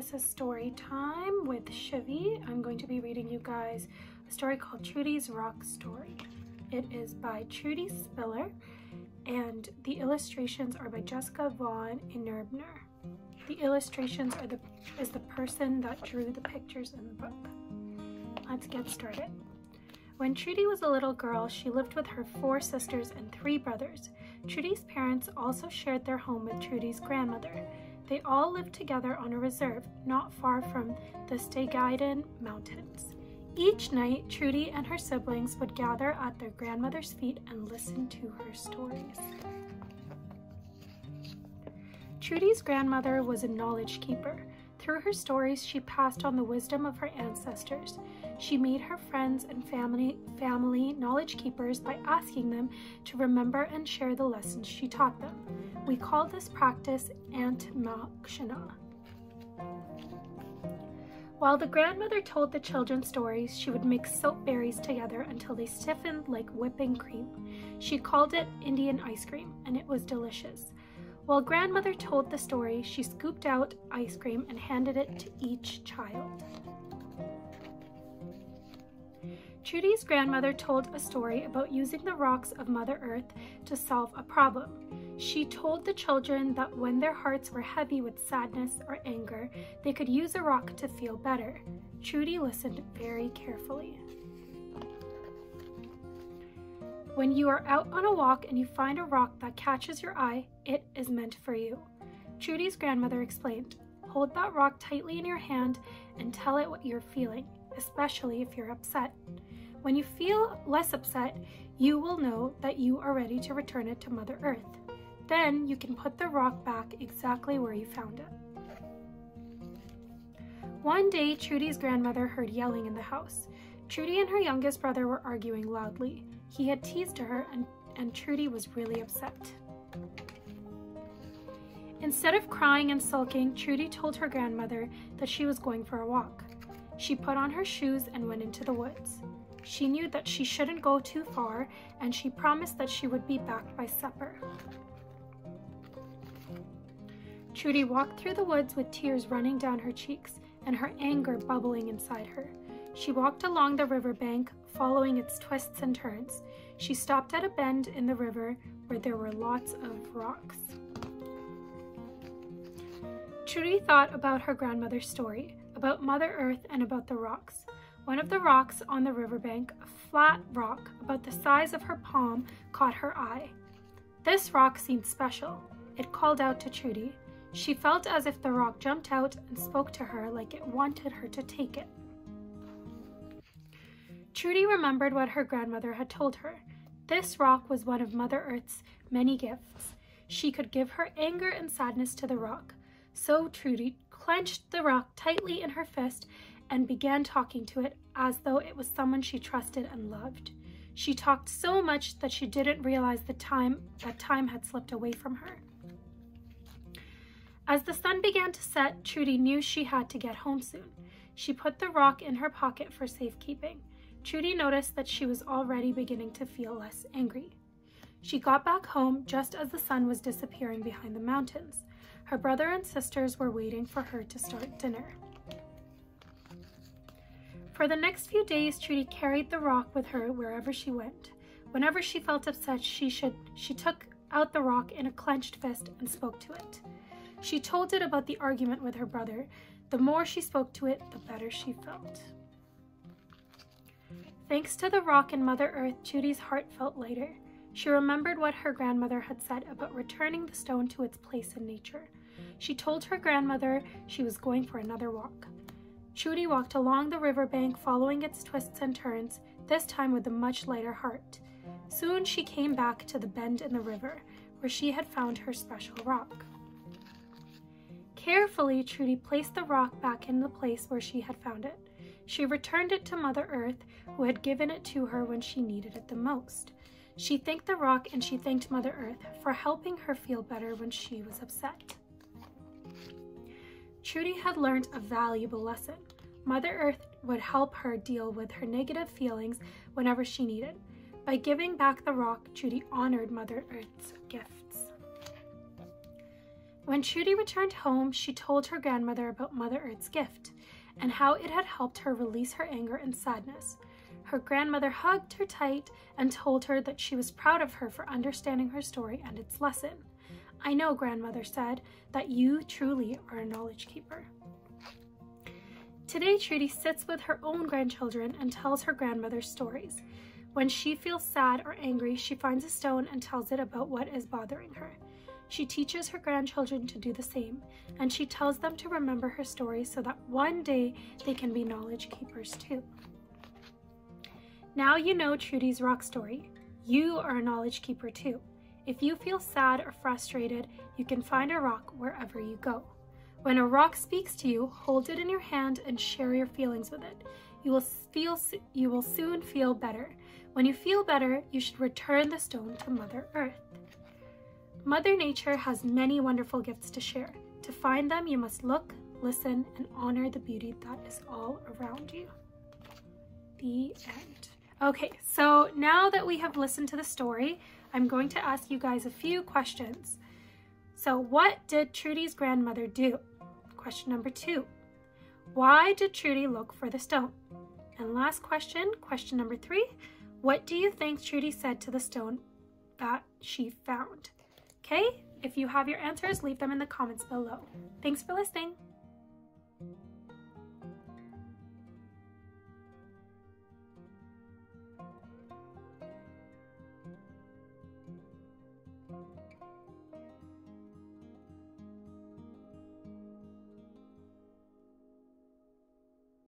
this is Storytime with Shivi. I'm going to be reading you guys a story called Trudy's Rock Story. It is by Trudy Spiller, and the illustrations are by Jessica Vaughn Inerbner. The illustrations are is the person that drew the pictures in the book. Let's get started. When Trudy was a little girl, she lived with her 4 sisters and 3 brothers. Trudy's parents also shared their home with Trudy's grandmother. They all lived together on a reserve not far from the Stegaiden Mountains. Each night, Trudy and her siblings would gather at their grandmother's feet and listen to her stories. Trudy's grandmother was a knowledge keeper. Through her stories, she passed on the wisdom of her ancestors. She made her friends and family knowledge keepers by asking them to remember and share the lessons she taught them. We call this practice Antmakshana. While the grandmother told the children stories, she would mix soap berries together until they stiffened like whipping cream. She called it Indian ice cream, and it was delicious. While grandmother told the story, she scooped out ice cream and handed it to each child. Trudy's grandmother told a story about using the rocks of Mother Earth to solve a problem. She told the children that when their hearts were heavy with sadness or anger, they could use a rock to feel better. Trudy listened very carefully. When you are out on a walk and you find a rock that catches your eye, it is meant for you. Trudy's grandmother explained, "Hold that rock tightly in your hand and tell it what you're feeling, especially if you're upset. When you feel less upset, you will know that you are ready to return it to Mother Earth. Then you can put the rock back exactly where you found it." One day, Trudy's grandmother heard yelling in the house. Trudy and her youngest brother were arguing loudly. He had teased her, and Trudy was really upset. Instead of crying and sulking, Trudy told her grandmother that she was going for a walk. She put on her shoes and went into the woods. She knew that she shouldn't go too far, and she promised that she would be back by supper. Trudy walked through the woods with tears running down her cheeks and her anger bubbling inside her. She walked along the riverbank, following its twists and turns. She stopped at a bend in the river where there were lots of rocks. Trudy thought about her grandmother's story, about Mother Earth and about the rocks. One of the rocks on the riverbank, a flat rock about the size of her palm, caught her eye. This rock seemed special. It called out to Trudy. She felt as if the rock jumped out and spoke to her like it wanted her to take it. Trudy remembered what her grandmother had told her. This rock was one of Mother Earth's many gifts. She could give her anger and sadness to the rock. So Trudy clenched the rock tightly in her fist and began talking to it as though it was someone she trusted and loved. She talked so much that she didn't realize that time had slipped away from her. As the sun began to set, Trudy knew she had to get home soon. She put the rock in her pocket for safekeeping. Trudy noticed that she was already beginning to feel less angry. She got back home just as the sun was disappearing behind the mountains. Her brother and sisters were waiting for her to start dinner. For the next few days, Trudy carried the rock with her wherever she went. Whenever she felt upset, she took out the rock in a clenched fist and spoke to it. She told it about the argument with her brother. The more she spoke to it, the better she felt. Thanks to the rock and Mother Earth, Trudy's heart felt lighter. She remembered what her grandmother had said about returning the stone to its place in nature. She told her grandmother she was going for another walk. Trudy walked along the riverbank, following its twists and turns, this time with a much lighter heart. Soon she came back to the bend in the river, where she had found her special rock. Carefully, Trudy placed the rock back in the place where she had found it. She returned it to Mother Earth, who had given it to her when she needed it the most. She thanked the rock and she thanked Mother Earth for helping her feel better when she was upset. Trudy had learned a valuable lesson. Mother Earth would help her deal with her negative feelings whenever she needed. By giving back the rock, Trudy honored Mother Earth's gifts. When Trudy returned home, she told her grandmother about Mother Earth's gift and how it had helped her release her anger and sadness. Her grandmother hugged her tight and told her that she was proud of her for understanding her story and its lesson. "I know," grandmother said, "that you truly are a knowledge keeper." Today, Trudy sits with her own grandchildren and tells her grandmother stories. When she feels sad or angry, she finds a stone and tells it about what is bothering her. She teaches her grandchildren to do the same, and she tells them to remember her story so that one day they can be knowledge keepers too. Now you know Trudy's rock story. You are a knowledge keeper too. If you feel sad or frustrated, you can find a rock wherever you go. When a rock speaks to you, hold it in your hand and share your feelings with it. You will soon feel better. When you feel better, you should return the stone to Mother Earth. Mother Nature has many wonderful gifts to share. To find them, you must look, listen, and honor the beauty that is all around you. The end. Okay, so now that we have listened to the story, I'm going to ask you guys a few questions. So what did Trudy's grandmother do? Question number 2. Why did Trudy look for the stone? And last question, question number 3. What do you think Trudy said to the stone that she found? Okay, if you have your answers, leave them in the comments below. Thanks for listening.